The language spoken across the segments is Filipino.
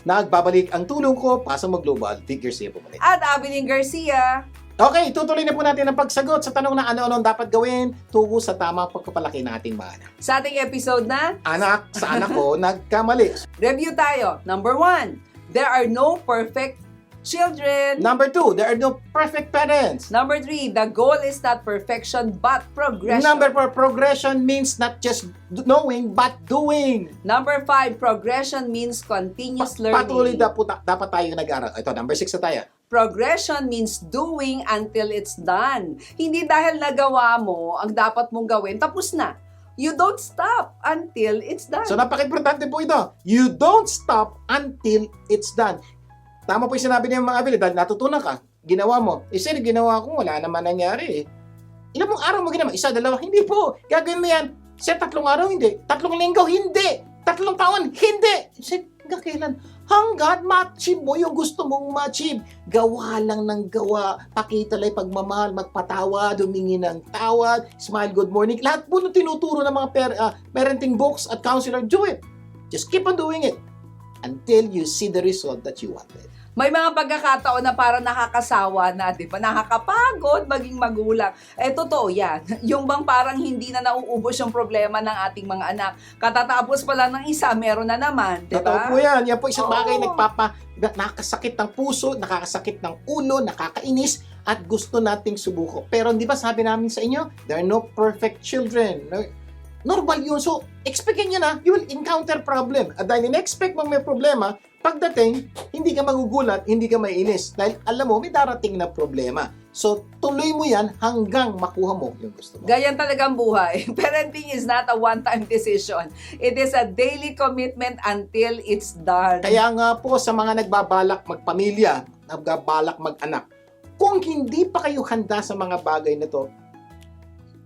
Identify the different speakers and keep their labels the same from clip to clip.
Speaker 1: Nagbabalik ang tulong ko, pasa mo global. Vic Garcia po muli.
Speaker 2: At Abiling Garcia.
Speaker 1: Okay, tutuloy na po natin ang pagsagot sa tanong na ano-ano ang dapat gawin tungo sa tamang pagpapalaki ng ating mga anak.
Speaker 2: Sa ating episode na,
Speaker 1: Anak, sa anak ko, nagkamali.
Speaker 2: review tayo. Number 1, there are no perfect children.
Speaker 1: Number 2, there are no perfect parents.
Speaker 2: Number 3, the goal is not perfection but progression.
Speaker 1: Number 4, progression means not just knowing but doing.
Speaker 2: Number 5, progression means continuous learning.
Speaker 1: Patuloy dapat tayo nag-aral. Ito, number 6 na tayo.
Speaker 2: Progression means doing until it's done. Hindi dahil nagawa mo ang dapat mong gawin, tapos na. You don't stop until it's done.
Speaker 1: So, napaka-importante po ito. You don't stop until it's done. Tama po yung sinabi niya mga abilidad, natutunan ka, ginawa mo. Sir, ginawa ko, wala naman nangyari eh. Ilang mong araw mo ginawa? Isa, dalawa? Hindi po. Gagawin mo yan. Sir, 3 araw? Hindi. 3 linggo? Hindi. 3 taon? Hindi. Sir, hanggang kailan? Hanggang ma-achieve mo yung gusto mong ma-achieve. Gawa lang ng gawa. Pakita lang pagmamahal, magpatawad, humingi ng tawad, smile, good morning. Lahat po nung tinuturo ng mga parenting books at counselor, do it. Just keep on doing it until you see the result that you wanted.
Speaker 2: May mga pagkakataon na parang nakakasawa na, di ba? Nakakapagod maging magulang. Totoo yan. Yung bang parang hindi na nauubos yung problema ng ating mga anak. Katatapos pala ng isa, meron na naman, di
Speaker 1: Totoo
Speaker 2: ba?
Speaker 1: po yan. Yan po isang bagay
Speaker 2: Oo.
Speaker 1: nakakasakit ng puso, nakakasakit ng ulo, nakakainis, at gusto nating subuko. Pero di ba sabi namin sa inyo, there are no perfect children. Normal yun. So, expectin nyo na, you will encounter problem. At dahil in-expect mong may problema, pagdating, hindi ka magugulat, hindi ka maiinis. Dahil alam mo, may darating na problema. So, tuloy mo yan hanggang makuha mo yung gusto mo.
Speaker 2: Ganyan talagang buhay. Parenting is not a one-time decision. It is a daily commitment until it's done.
Speaker 1: Kaya nga po sa mga nagbabalak magpamilya, nagbabalak mag-anak, kung hindi pa kayo handa sa mga bagay na to,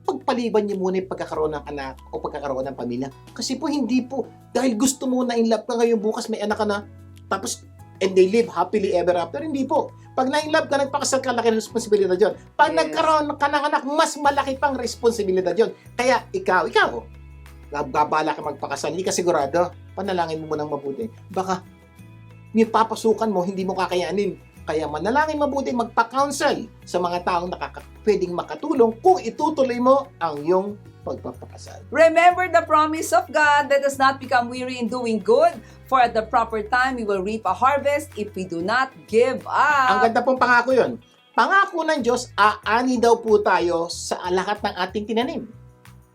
Speaker 1: pagpaliban niyo muna yung pagkakaroon ng anak o pagkakaroon ng pamilya. Kasi po hindi po, dahil gusto mo na in love ka ngayon bukas may anak ka na, tapos and they live happily ever after, hindi po. Pag na in love ka, nagpakasal ka, laki ng responsibilidad yun. Pag
Speaker 2: Yes.
Speaker 1: nagkaroon ka ng anak, mas malaki pang responsibilidad yun. Kaya ikaw, nagbabala ka magpakasal, hindi ka sigurado, panalangin mo munang mabuti. Baka yung papasukan mo, hindi mo kakayanin. Kaya manalangin mabuti, magpa-counsel sa mga taong pwedeng makatulong kung itutuloy mo ang iyong pagpapakasal.
Speaker 2: Remember the promise of God, let us not become weary in doing good, for at the proper time we will reap a harvest if we do not give
Speaker 1: Ang
Speaker 2: up.
Speaker 1: ganda pong pangako yun. Pangako ng Diyos, aani daw po tayo sa lahat ng ating tinanim.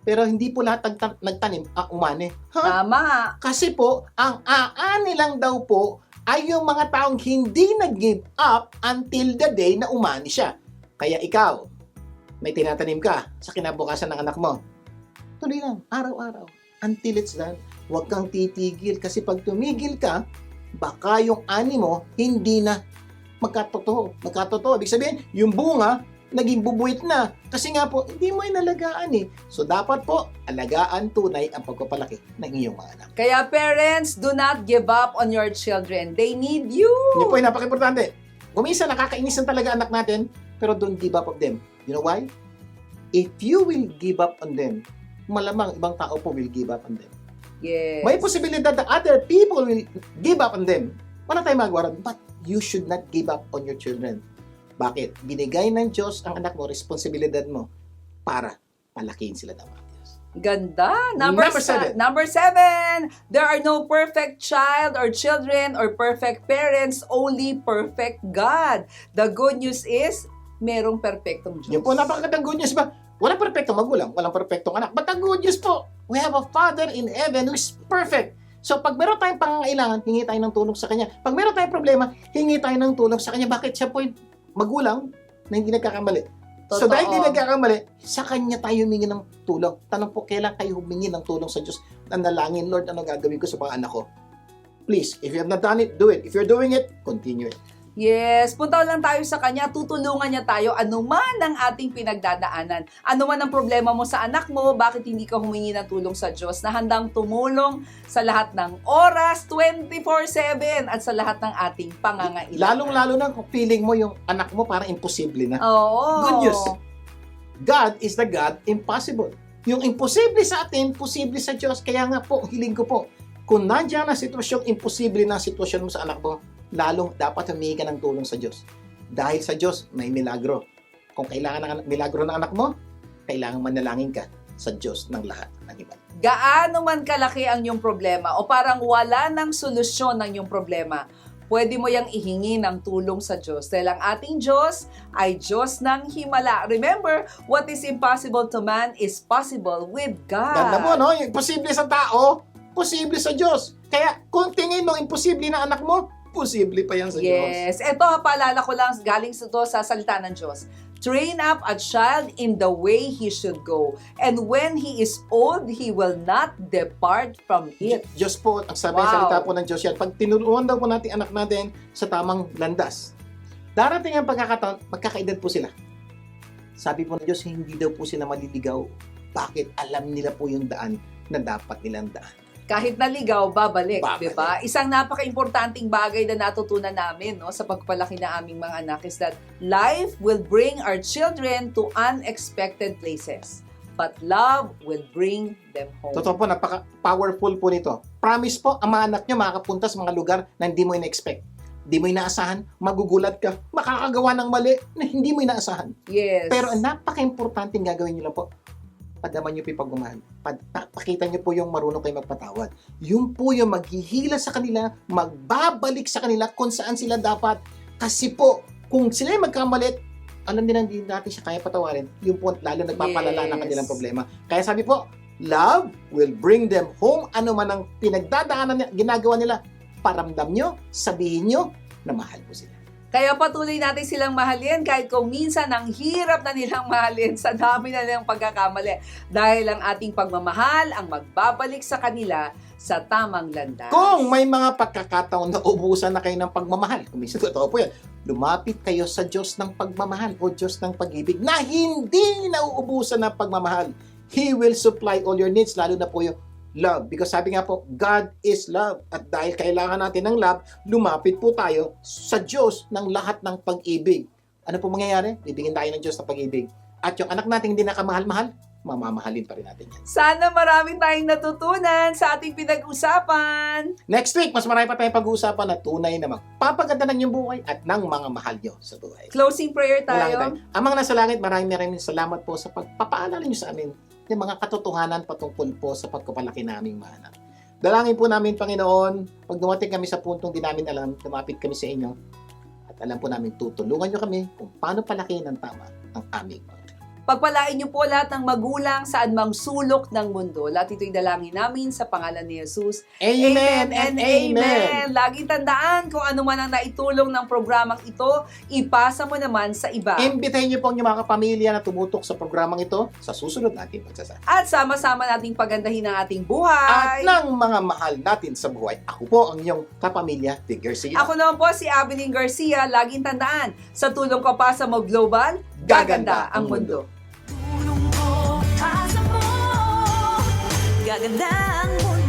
Speaker 1: Pero hindi po lahat nagtanim, umani.
Speaker 2: Tama.
Speaker 1: Kasi po, ang aani lang daw po ay yung mga taong hindi nag-give up until the day na umani siya. Kaya ikaw, may tinatanim ka sa kinabukasan ng anak mo. Tuloy lang, araw-araw, until it's done. Huwag kang titigil kasi pag tumigil ka, baka yung ani mo hindi na magkatotoo. Ibig sabihin, yung bunga, naging bubuit na. Kasi nga po, hindi mo inalagaan eh. So dapat po, alagaan tunay ang pagpapalaki ng iyong mga anak.
Speaker 2: Kaya parents, do not give up on your children. They need you.
Speaker 1: Yun po yung napaka-importante. Kumisa, nakakainis na talaga anak natin, pero don't give up on them. You know why? If you will give up on them, malamang ibang tao po will give up on them.
Speaker 2: Yes.
Speaker 1: May posibilidad na other people will give up on them. Wala tayong magawa, but you should not give up on your children. Bakit? Binigay ng Diyos ang anak mo, responsibilidad mo para palakihin sila ng mga Diyos.
Speaker 2: Ganda.
Speaker 1: Number seven.
Speaker 2: Number 7. There are no perfect child or children or perfect parents, only perfect God. The good news is, merong perfectong Diyos.
Speaker 1: Yung po, napakagandang good news ba? Walang perfectong magulang, walang perfectong anak. But the good news po, we have a Father in heaven who is perfect. So, pag meron tayong pangangailangan, hingi tayo ng tulong sa Kanya. Pag meron tayong problema, hingi tayo ng tulong sa Kanya. Bakit? Siya po magulang na hindi nagkakamali. So,
Speaker 2: Totoo.
Speaker 1: dahil hindi nagkakamali, sa Kanya tayo humingi ng tulong. Tanong po, kailan kayo humingi ng tulong sa Diyos? Nandalangin, Lord, ano gagawin ko sa mga anak ko? Please, if you have not done it, do it. If you're doing it, continue it.
Speaker 2: Yes, punta lang tayo sa kanya, tutulungan niya tayo anuman ang ating pinagdadaanan. Anuman ang problema mo sa anak mo, bakit hindi ka humingi ng tulong sa Diyos na handang tumulong sa lahat ng oras, 24/7 at sa lahat ng ating pangangailangan.
Speaker 1: Lalong-lalo na kung feeling mo yung anak mo parang imposible na.
Speaker 2: Oo.
Speaker 1: Good news. God is the God impossible. Yung imposible sa atin, posible sa Diyos. Kaya nga po, hiling ko po, Kung nandiyan na sitwasyong imposible na sitwasyon mo sa anak mo, lalong dapat humingi ka ng tulong sa Diyos. Dahil sa Diyos, may milagro. Kung kailangan ng milagro ng anak mo, kailangan manalangin ka sa Diyos ng lahat ng iba.
Speaker 2: Gaano man kalaki ang iyong problema o parang wala ng solusyon ng iyong problema, pwede mo yang ihingi ng tulong sa Diyos. Dahil ang ating Diyos ay Diyos ng himala. Remember, what is impossible to man is possible with God.
Speaker 1: Ganda mo, no? Yung imposible sa tao, posible sa Diyos. Kaya kung tingin mo imposible na anak mo, posible pa yan sa Diyos.
Speaker 2: Yes. Ito, paalala ko lang, galing sa to sa salita ng Diyos. Train up a child in the way he should go. And when he is old, he will not depart from it.
Speaker 1: Diyos po, ang sabi ng
Speaker 2: Wow.
Speaker 1: salita po ng Diyos yan, pag tinuruan daw po natin anak natin sa tamang landas, darating ang pagkakataon, magkakaedad po sila. Sabi po ng Diyos, hindi daw po sila maliligaw. Bakit? Alam nila po yung daan na dapat nilang daan.
Speaker 2: Kahit naligaw, babalik,
Speaker 1: Babalik.
Speaker 2: di ba? Isang napaka-importanting bagay na natutunan namin no, sa pagpalaki ng aming mga anak is that life will bring our children to unexpected places. But love will bring them home.
Speaker 1: Totoo po, napaka-powerful po nito. Promise po, ang mga anak nyo makakapunta sa mga lugar na hindi mo ina-expect. Hindi mo inaasahan, magugulat ka, makakagawa ng mali na hindi mo inaasahan.
Speaker 2: Yes.
Speaker 1: Pero ang napaka-importanting gagawin nyo lang po, padaman nyo po yung pagmamahal. Pakita nyo po yung marunong kayo magpatawad. Yung po yung maghihila sa kanila, magbabalik sa kanila kung saan sila dapat. Kasi po, kung sila yung magkamalit, alam nila hindi natin siya kaya patawarin. Yung po, lalo nagpapalala ng
Speaker 2: Yes.
Speaker 1: kanilang problema. Kaya sabi po, love will bring them home. Ano man ang pinagdadaanan, ginagawa nila, paramdam nyo, sabihin nyo na mahal po sila.
Speaker 2: Kaya patuloy natin silang mahalin kahit kung minsan ang hirap na nilang mahalin sa dami na nilang pagkakamali. Dahil ang ating pagmamahal ang magbabalik sa kanila sa tamang landas.
Speaker 1: Kung may mga pagkakataon na ubusan na kayo ng pagmamahal, kung minsan totoo po yan, lumapit kayo sa Diyos ng pagmamahal o Diyos ng pag-ibig na hindi nauubusan ng pagmamahal. He will supply all your needs, lalo na po yung love. Because sabi nga po, God is love. At dahil kailangan natin ng love, lumapit po tayo sa Diyos ng lahat ng pag-ibig. Ano po mangyayari? Bibigyan tayo ng Diyos ng pag-ibig. At yung anak natin hindi nakamahal-mahal, mamamahalin pa rin natin yan.
Speaker 2: Sana marami tayong natutunan sa ating pinag-usapan.
Speaker 1: Next week, mas marami pa tayong pag-uusapan na tunay na magpapaganda ng iyong buhay at ng mga mahal nyo sa buhay.
Speaker 2: Closing prayer
Speaker 1: Malangit
Speaker 2: tayo.
Speaker 1: tayo. Amang nasa langit, maraming salamat po sa pagpapaalala nyo sa amin yung mga katotohanan patungkol po sa pagpapalaki naming mga anak. Dalangin po namin, Panginoon, pag dumating kami sa puntong di namin alam, lumapit kami sa inyo at alam po namin tutulungan nyo kami kung paano palakihin ng tama ang aming mga anak.
Speaker 2: Pagpalain niyo po lahat ng magulang saan mang sulok ng mundo. Lahat ito'y dalangin namin sa pangalan ni Jesus.
Speaker 1: Amen and amen!
Speaker 2: Laging tandaan kung ano man ang naitulong ng programang ito, ipasa mo naman sa iba.
Speaker 1: Imbitahin niyo po ang inyong mga kapamilya na tumutok sa programang ito sa susunod nating pagsasama.
Speaker 2: At sama-sama nating pagandahin ang ating
Speaker 1: At
Speaker 2: buhay.
Speaker 1: ng mga mahal natin sa buhay, ako po ang inyong kapamilya, Tig Garcia.
Speaker 2: Ako naman po si Abilene Garcia. Laging tandaan, sa tulong ko pa sa Mo Global, gaganda ang mundo.
Speaker 3: Tulong ko, asa mo, gaganda ang mundo.